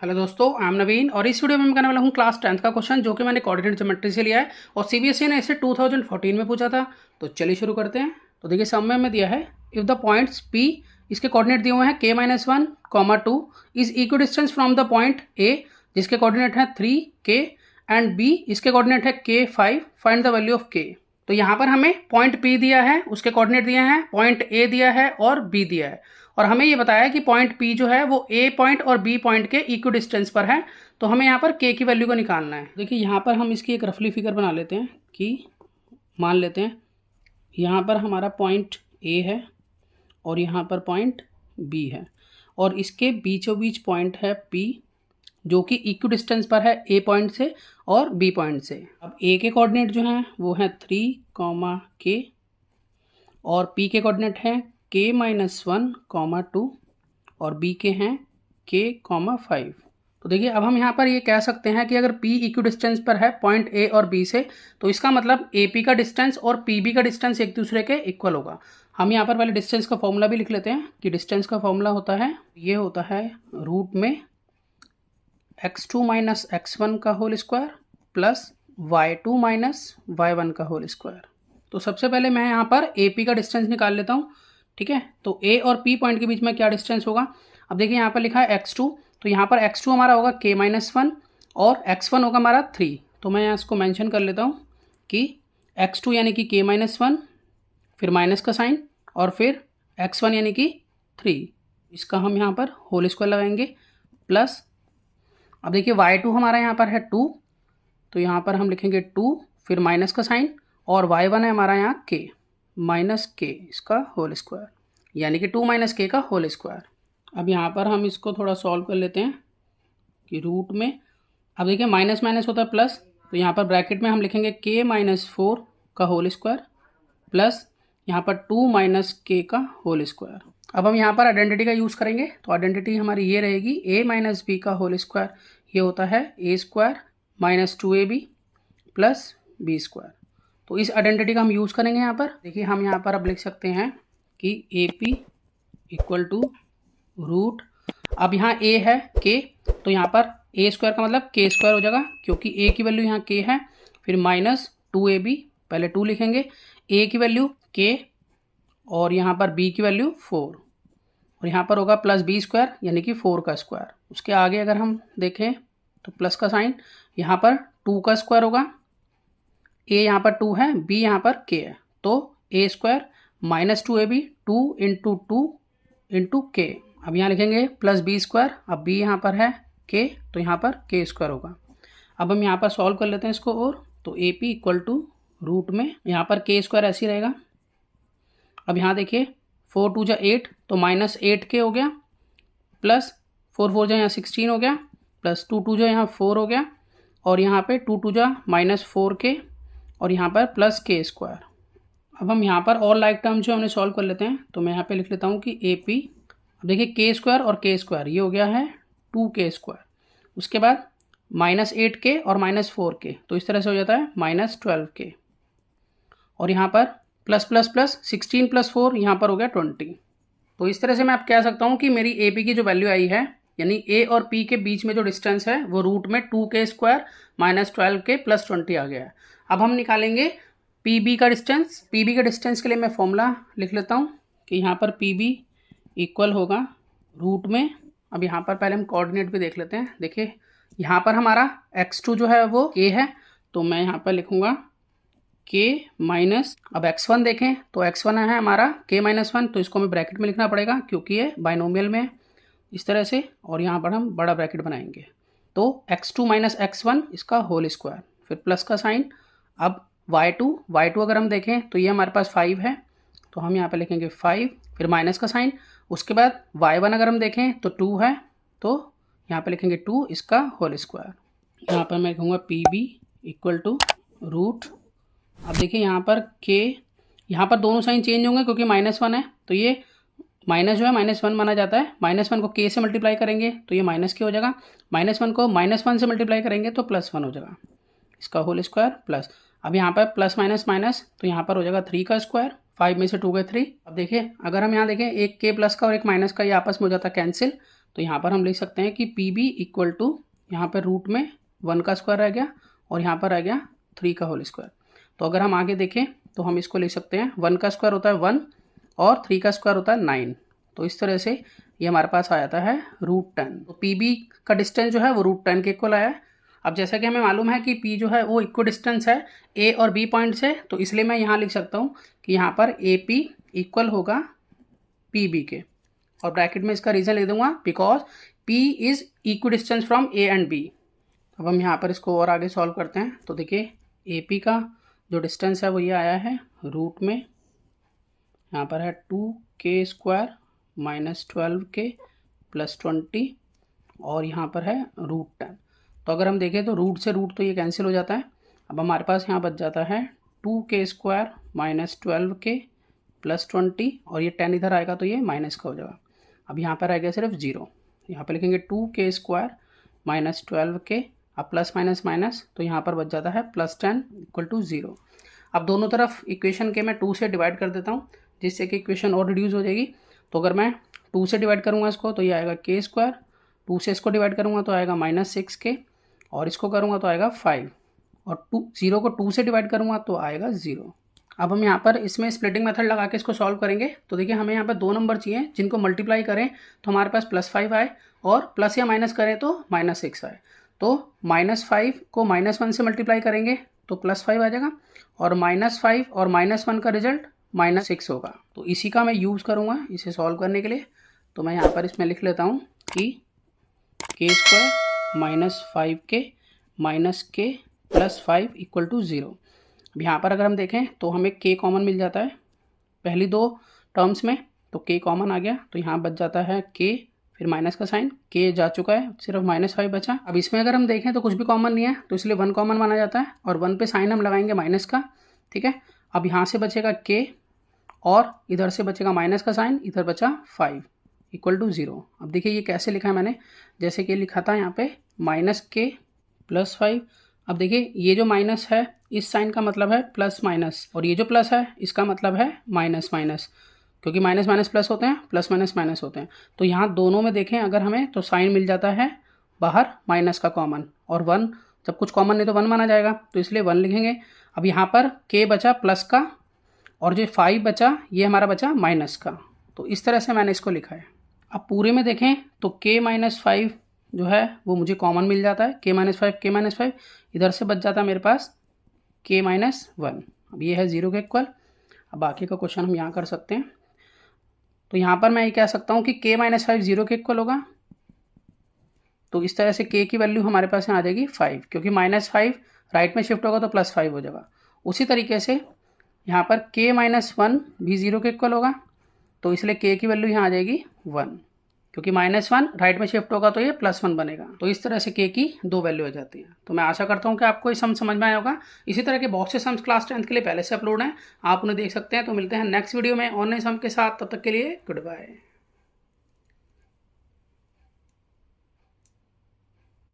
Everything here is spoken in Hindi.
हेलो दोस्तों, आई एम नवीन और इस वीडियो में मैं करने वाला हूँ क्लास 10th का क्वेश्चन जो कि मैंने कोऑर्डिनेट ज्योमेट्री से लिया है और सीबीएसई ने इसे 2014 में पूछा था। तो चलिए शुरू करते हैं। तो देखिए समय में दिया है इफ़ द पॉइंट्स P, इसके कोऑर्डिनेट दिए हुए हैं k-1, 2 is equi distance from the point A जिसके कोऑर्डिनेट है 3K एंड B इसके कोऑर्डिनेट है K5, find the value of K। तो यहाँ पर हमें पॉइंट P दिया है, उसके कोऑर्डिनेट दिए हैं, पॉइंट A दिया है और B दिया है और हमें ये बताया कि पॉइंट P जो है वो A पॉइंट और B पॉइंट के इक्वी डिस्टेंस पर है। तो हमें यहाँ पर K की वैल्यू को निकालना है। देखिए यहाँ पर हम इसकी एक रफली फिगर बना लेते हैं कि मान लेते हैं यहाँ पर हमारा पॉइंट A है और यहाँ पर पॉइंट B है और इसके बीचों बीच पॉइंट है P जो कि इक्वी डिस्टेंस पर है A पॉइंट से और B पॉइंट से। अब A के कोऑर्डिनेट जो हैं वो हैं 3, और P के कोऑर्डिनेट हैं k-1, 2 और B के हैं k, 5। तो देखिए अब हम यहाँ पर ये कह सकते हैं कि अगर P इक्वी डिस्टेंस पर है पॉइंट A और B से तो इसका मतलब AP का डिस्टेंस और PB का डिस्टेंस एक दूसरे के इक्वल होगा। हम यहाँ पर पहले डिस्टेंस का फॉर्मूला भी लिख लेते हैं कि डिस्टेंस का फॉर्मूला होता है, ये होता है रूट में x2 माइनस x1 का whole square plus y2 minus y1 का होल स्क्वायर। तो सबसे पहले मैं यहाँ पर AP का डिस्टेंस निकाल लेता हूँ, ठीक है। तो A और P पॉइंट के बीच में क्या डिस्टेंस होगा, अब देखिए यहाँ पर लिखा है x2, तो यहाँ पर x2 हमारा होगा k-1 और x1 होगा हमारा 3। तो मैं यहाँ इसको मेंशन कर लेता हूँ कि x2 यानी कि k-1, फिर माइनस का साइन और फिर x1 यानी कि 3, इसका हम यहाँ पर होल स्क्वायर लगाएंगे प्लस, अब देखिए y2 हमारा यहाँ पर है 2, तो यहाँ पर हम लिखेंगे 2 फिर माइनस का साइन और y1 है हमारा यहाँ k माइनस k, इसका होल स्क्वायर यानी कि 2 माइनस k का होल स्क्वायर। अब यहाँ पर हम इसको थोड़ा सॉल्व कर लेते हैं कि रूट में, अब देखिए माइनस माइनस होता है प्लस, तो यहाँ पर ब्रैकेट में हम लिखेंगे k-4 का होल स्क्वायर प्लस यहाँ पर 2 माइनस k का होल स्क्वायर। अब हम यहाँ पर आइडेंटिटी का यूज़ करेंगे, तो आइडेंटिटी हमारी ये रहेगी a माइनस b का होल स्क्वायर, ये होता है a square minus 2ab plus b square. तो इस आइडेंटिटी का हम यूज़ करेंगे यहाँ पर। देखिए हम यहाँ पर अब लिख सकते हैं कि AP इक्वल टू रूट, अब यहाँ A है K, तो यहाँ पर A स्क्वायर का मतलब K स्क्वायर हो जाएगा क्योंकि A की वैल्यू यहाँ K है, फिर माइनस 2AB, पहले 2 लिखेंगे, A की वैल्यू K और यहाँ पर B की वैल्यू 4 और यहाँ पर होगा प्लस B स्क्वायर यानी कि 4 का स्क्वायर। उसके आगे अगर हम देखें तो प्लस का साइन, यहाँ पर 2 का स्क्वायर होगा, A यहाँ पर 2 है, B यहाँ पर K है, तो A square minus 2AB 2 into 2 into K। अब यहाँ लिखेंगे प्लस B स्क्वायर, अब B यहाँ पर है K तो यहाँ पर K स्क्वायर होगा। अब हम यहाँ पर सॉल्व कर लेते हैं इसको, और तो AP इक्वल टू रूट में यहाँ पर K स्क्वायर ऐसे ही रहेगा। अब यहाँ देखिए 4 2 जा 8 तो माइनस 8K हो गया प्लस 4 4 जा यहाँ 16 हो गया प्लस 2 2 जा यहाँ 4 हो गया और यहाँ पे 2 2 जा माइनस 4K और यहाँ पर प्लस K स्क्वायर। अब हम यहाँ पर और लाइक टर्म जो हमने सॉल्व कर लेते हैं, तो मैं यहाँ पे लिख लेता हूँ कि AP, अब देखिए K स्क्वायर और K स्क्वायर ये हो गया है 2K स्क्वायर, उसके बाद माइनस 8K और माइनस 4K, तो इस तरह से हो जाता है माइनस 12K और यहाँ पर प्लस प्लस प्लस 16 प्लस 4 यहाँ पर हो गया 20। तो इस तरह से मैं आप कह सकता हूँ कि मेरी AP की जो वैल्यू आई है यानी A और P के बीच में जो डिस्टेंस है वो रूट में 2K square minus 12K plus 20 आ गया है। अब हम निकालेंगे PB का डिस्टेंस। PB के डिस्टेंस के लिए मैं फॉर्मूला लिख लेता हूँ कि यहाँ पर PB इक्वल होगा रूट में, अब यहाँ पर पहले हम कोऑर्डिनेट भी देख लेते हैं। देखिए यहाँ पर हमारा x2 जो है वो K है, तो मैं यहाँ पर लिखूँगा K माइनस, अब x1 देखें तो x1 है हमारा K-1, तो इसको हमें ब्रैकेट में लिखना पड़ेगा क्योंकि ये बाइनोमियल में है इस तरह से, और यहाँ पर हम बड़ा ब्रैकेट बनाएंगे तो x2 माइनस x1 इसका होल स्क्वायर, फिर प्लस का साइन। अब y2 अगर हम देखें तो ये हमारे पास 5 है, तो हम यहाँ पे लिखेंगे 5 फिर माइनस का साइन। उसके बाद y1 अगर हम देखें तो 2 है, तो यहाँ पे लिखेंगे 2 इसका होल स्क्वायर। यहाँ पर मैं लिखूँगा PB इक्वल टू रूट, अब देखिए यहाँ पर K, यहाँ पर दोनों साइन चेंज होंगे क्योंकि -1 है, तो ये माइनस जो है -1 माना जाता है, -1 को K से मल्टीप्लाई करेंगे तो ये माइनस K हो जाएगा, -1 को -1 से मल्टीप्लाई करेंगे तो +1 हो जाएगा, इसका होल स्क्वायर प्लस, अब यहाँ पर प्लस माइनस माइनस तो यहाँ पर हो जाएगा 3 का स्क्वायर, 5 में से 2 गए 3। अब देखिए अगर हम यहाँ देखें एक K प्लस का और एक माइनस का ये आपस में हो जाता है कैंसिल, तो यहाँ पर हम लिख सकते हैं कि पी बी इक्वल टू, यहाँ पर रूट में 1 का स्क्वायर रह गया और यहाँ पर रह गया 3 का होल स्क्वायर। तो अगर हम आगे देखें तो हम इसको लिख सकते हैं 1 का स्क्वायर होता है 1 और 3 का स्क्वायर होता है 9। तो इस तरह से ये हमारे पास आ जाता है √10। तो पी बी का डिस्टेंस जो है वो √10 के इक्वल आया है। अब जैसा कि हमें मालूम है कि पी जो है वो इक्वल डिस्टेंस है ए और बी पॉइंट से, तो इसलिए मैं यहाँ लिख सकता हूँ कि यहाँ पर ए पी इक्वल होगा पी बी के, और ब्रैकेट में इसका रीज़न लिख दूंगा because P is equal distance from A and B. अब हम यहाँ पर इसको और आगे सॉल्व करते हैं। तो देखिए ए पी का जो डिस्टेंस है वो ये आया है रूट में, यहाँ पर है 2k square minus 12k plus 20 और यहाँ पर है √10। तो अगर हम देखें तो रूट से रूट तो ये कैंसिल हो जाता है। अब हमारे पास यहाँ बच जाता है 2k square minus 12k plus 20 और ये 10 इधर आएगा तो ये माइनस का हो जाएगा। अब यहाँ पर आएगा सिर्फ 0, यहाँ पर लिखेंगे 2k स्क्वायर माइनस 12k, अब प्लस माइनस माइनस तो यहाँ पर बच जाता है +10 इक्वल टू 0। अब दोनों तरफ इक्वेशन के मैं 2 से डिवाइड कर देता हूँ जिससे कि इक्वेशन और रिड्यूस हो जाएगी। तो अगर मैं 2 से डिवाइड करूँगा इसको तो ये आएगा k स्क्वायर, 2 से इसको डिवाइड करूँगा तो आएगा -6k और इसको करूँगा तो आएगा 5 और 0 को 2 से डिवाइड करूँगा तो आएगा 0। अब हम यहाँ पर इसमें स्प्लिटिंग मेथड लगा के इसको सॉल्व करेंगे। तो देखिए हमें यहाँ पर 2 नंबर चाहिए जिनको मल्टीप्लाई करें तो हमारे पास +5 आए और प्लस या माइनस करें तो -6 आए। तो -5 को -1 से मल्टीप्लाई करेंगे तो +5 आ जाएगा और -5 और -1 का रिजल्ट -6 होगा। तो इसी का मैं यूज़ करूँगा इसे सॉल्व करने के लिए। तो मैं यहाँ पर इसमें लिख लेता हूँ कि k square minus 5k minus k plus 5 equal to 0। अब यहाँ पर अगर हम देखें तो हमें k कॉमन मिल जाता है पहली 2 टर्म्स में, तो k कॉमन आ गया तो यहाँ बच जाता है k, फिर माइनस का साइन, k जा चुका है सिर्फ -5 बचा। अब इसमें अगर हम देखें तो कुछ भी कॉमन नहीं है तो इसलिए 1 कॉमन माना जाता है और 1 पे साइन हम लगाएंगे माइनस का, ठीक है। अब यहाँ से बचेगा k और इधर से बचेगा माइनस का साइन, इधर बचा 5 इक्वल टू 0। अब देखिए ये कैसे लिखा है मैंने, जैसे कि लिखा था यहाँ पे -k प्लस 5। अब देखिए ये जो माइनस है इस साइन का मतलब है प्लस माइनस और ये जो प्लस है इसका मतलब है माइनस माइनस, क्योंकि माइनस माइनस प्लस होते हैं, प्लस माइनस माइनस होते हैं। तो यहाँ दोनों में देखें अगर हमें तो साइन मिल जाता है बाहर माइनस का कॉमन, और 1 जब कुछ कॉमन नहीं तो 1 माना जाएगा तो इसलिए 1 लिखेंगे। अब यहाँ पर k बचा प्लस का और जो 5 बचा ये हमारा बचा माइनस का, तो इस तरह से मैंने इसको लिखा है। अब पूरे में देखें तो k - 5 जो है वो मुझे कॉमन मिल जाता है, k - 5 इधर से बच जाता है मेरे पास k - 1। अब ये है 0 के इक्वल। अब बाकी का क्वेश्चन हम यहाँ कर सकते हैं। तो यहाँ पर मैं ये कह सकता हूँ कि k - 5 0 के इक्वल होगा। तो इस तरह से k की वैल्यू हमारे पास यहाँ आ जाएगी 5, क्योंकि -5 राइट में शिफ्ट होगा तो +5 हो जाएगा। उसी तरीके से यहाँ पर k - 1 भी 0 के इक्वल होगा, तो इसलिए k की वैल्यू यहाँ आ जाएगी 1, क्योंकि -1 राइट में शिफ्ट होगा तो ये +1 बनेगा। तो इस तरह से k की 2 वैल्यू आ जाती हैं। तो मैं आशा करता हूँ कि आपको ये सम समझ में आया होगा। इसी तरह के बहुत से सम्स क्लास 10th के लिए पहले से अपलोड हैं, आप उन्हें देख सकते हैं। तो मिलते हैं नेक्स्ट वीडियो में और नए सम के साथ, तब तक के लिए गुड बाय।